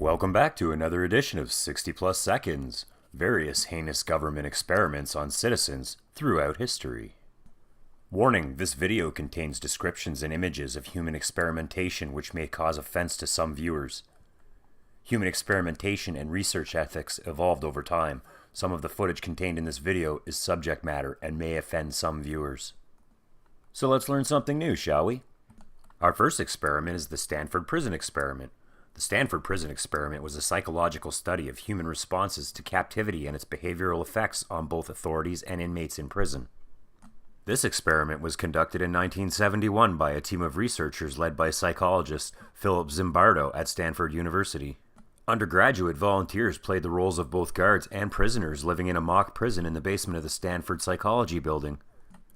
Welcome back to another edition of 60 Plus Seconds, various heinous government experiments on citizens throughout history. Warning, this video contains descriptions and images of human experimentation which may cause offense to some viewers. Human experimentation and research ethics evolved over time. Some of the footage contained in this video is subject matter and may offend some viewers. So let's learn something new, shall we? Our first experiment is the Stanford prison experiment. The Stanford prison experiment was a psychological study of human responses to captivity and its behavioral effects on both authorities and inmates in prison. This experiment was conducted in 1971 by a team of researchers led by psychologist Philip Zimbardo at Stanford University. Undergraduate volunteers played the roles of both guards and prisoners living in a mock prison in the basement of the Stanford Psychology Building.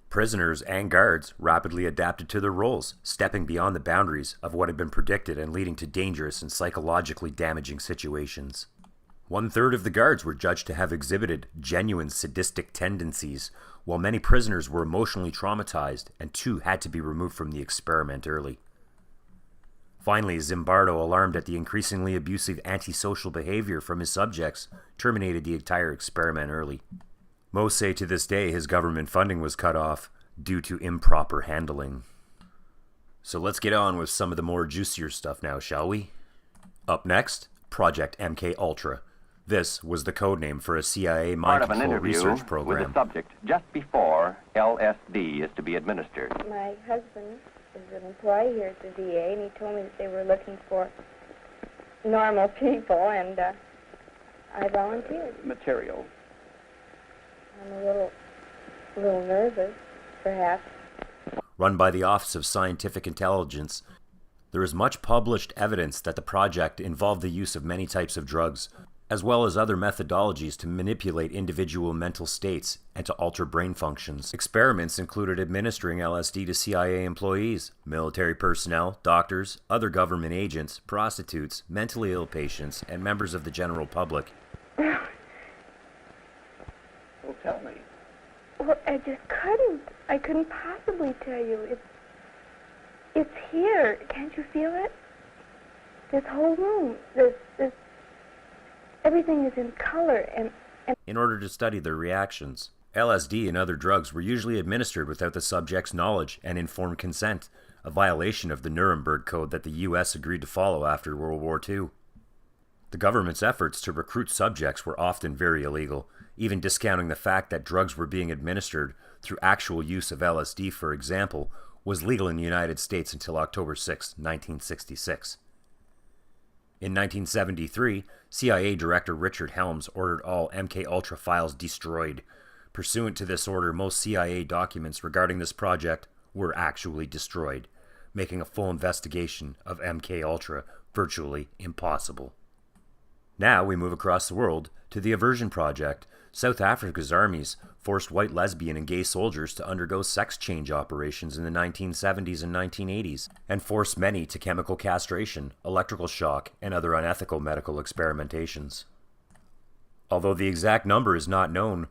Prisoners and guards rapidly adapted to their roles, stepping beyond the boundaries of what had been predicted and leading to dangerous and psychologically damaging situations. 1/3 of the guards were judged to have exhibited genuine sadistic tendencies, while many prisoners were emotionally traumatized, and 2 had to be removed from the experiment early. Finally, Zimbardo, alarmed at the increasingly abusive antisocial behavior from his subjects, terminated the entire experiment early. Most say to this day his government funding was cut off due to improper handling. So let's get on with some of the more juicier stuff now, shall we? Up next, Project MKUltra. This was the code name for a CIA mind control research program. With the subject just before LSD is to be administered. My husband is an employee here at the VA, and he told me that they were looking for normal people, and I volunteered. Material. I'm a little nervous, perhaps. Run by the Office of Scientific Intelligence, there is much published evidence that the project involved the use of many types of drugs, as well as other methodologies to manipulate individual mental states and to alter brain functions. Experiments included administering LSD to CIA employees, military personnel, doctors, other government agents, prostitutes, mentally ill patients, and members of the general public. Well, tell me. Well, I just couldn't. I couldn't possibly tell you. It's here. Can't you feel it? This whole room. This everything is in color and in order to study their reactions. LSD and other drugs were usually administered without the subject's knowledge and informed consent, a violation of the Nuremberg Code that the U.S. agreed to follow after World War II. The government's efforts to recruit subjects were often very illegal, even discounting the fact that drugs were being administered through actual use of LSD, for example, was legal in the United States until October 6, 1966. In 1973, CIA Director Richard Helms ordered all MKUltra files destroyed. Pursuant to this order, most CIA documents regarding this project were actually destroyed, making a full investigation of MKUltra virtually impossible. Now we move across the world to the Aversion Project. South Africa's armies forced white lesbian and gay soldiers to undergo sex change operations in the 1970s and 1980s, and forced many to chemical castration, electrical shock, and other unethical medical experimentations. Although the exact number is not known,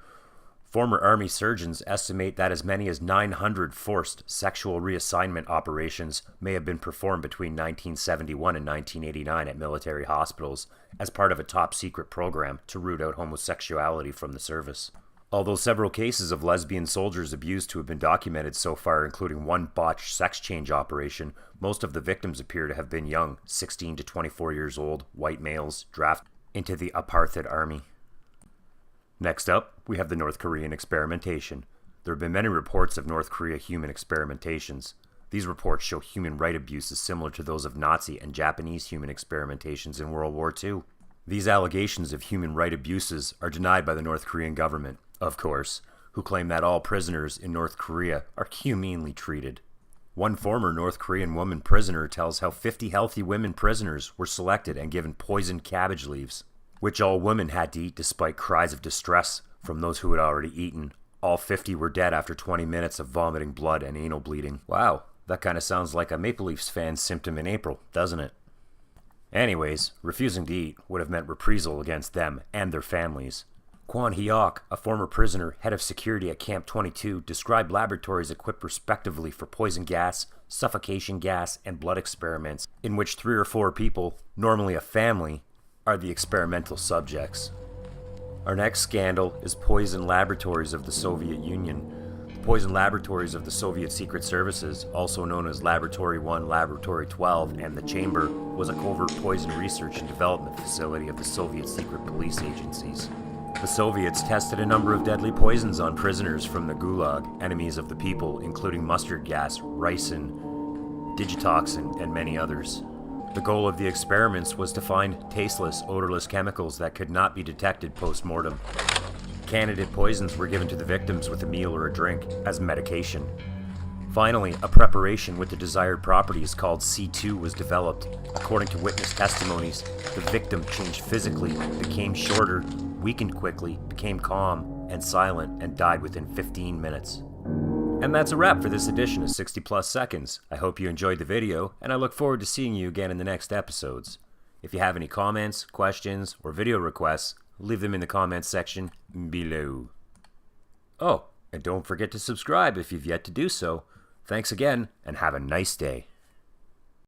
former Army surgeons estimate that as many as 900 forced sexual reassignment operations may have been performed between 1971 and 1989 at military hospitals as part of a top-secret program to root out homosexuality from the service. Although several cases of lesbian soldiers abused to have been documented so far, including one botched sex change operation, most of the victims appear to have been young, 16 to 24 years old, white males, drafted into the apartheid army. Next up, we have the North Korean experimentation. There have been many reports of North Korea human experimentations. These reports show human right abuses similar to those of Nazi and Japanese human experimentations in World War II. These allegations of human right abuses are denied by the North Korean government, of course, who claim that all prisoners in North Korea are humanely treated. One former North Korean woman prisoner tells how 50 healthy women prisoners were selected and given poisoned cabbage leaves, which all women had to eat despite cries of distress from those who had already eaten. All 50 were dead after 20 minutes of vomiting blood and anal bleeding. Wow, that kind of sounds like a Maple Leafs fan's symptom in April, doesn't it? Anyways, refusing to eat would have meant reprisal against them and their families. Kwon Hyok, a former prisoner, head of security at Camp 22, described laboratories equipped respectively for poison gas, suffocation gas, and blood experiments, in which 3 or 4 people, normally a family, are the experimental subjects. Our next scandal is poison laboratories of the Soviet Union. The poison laboratories of the Soviet Secret Services, also known as Laboratory 1, Laboratory 12, and the Chamber, was a covert poison research and development facility of the Soviet secret police agencies. The Soviets tested a number of deadly poisons on prisoners from the Gulag, enemies of the people, including mustard gas, ricin, digitoxin, and many others. The goal of the experiments was to find tasteless, odorless chemicals that could not be detected post-mortem. Candidate poisons were given to the victims with a meal or a drink as medication. Finally, a preparation with the desired properties called C2 was developed. According to witness testimonies, the victim changed physically, became shorter, weakened quickly, became calm and silent, and died within 15 minutes. And that's a wrap for this edition of 60 Plus Seconds. I hope you enjoyed the video, and I look forward to seeing you again in the next episodes. If you have any comments, questions, or video requests, leave them in the comments section below. Oh, and don't forget to subscribe if you've yet to do so. Thanks again, and have a nice day.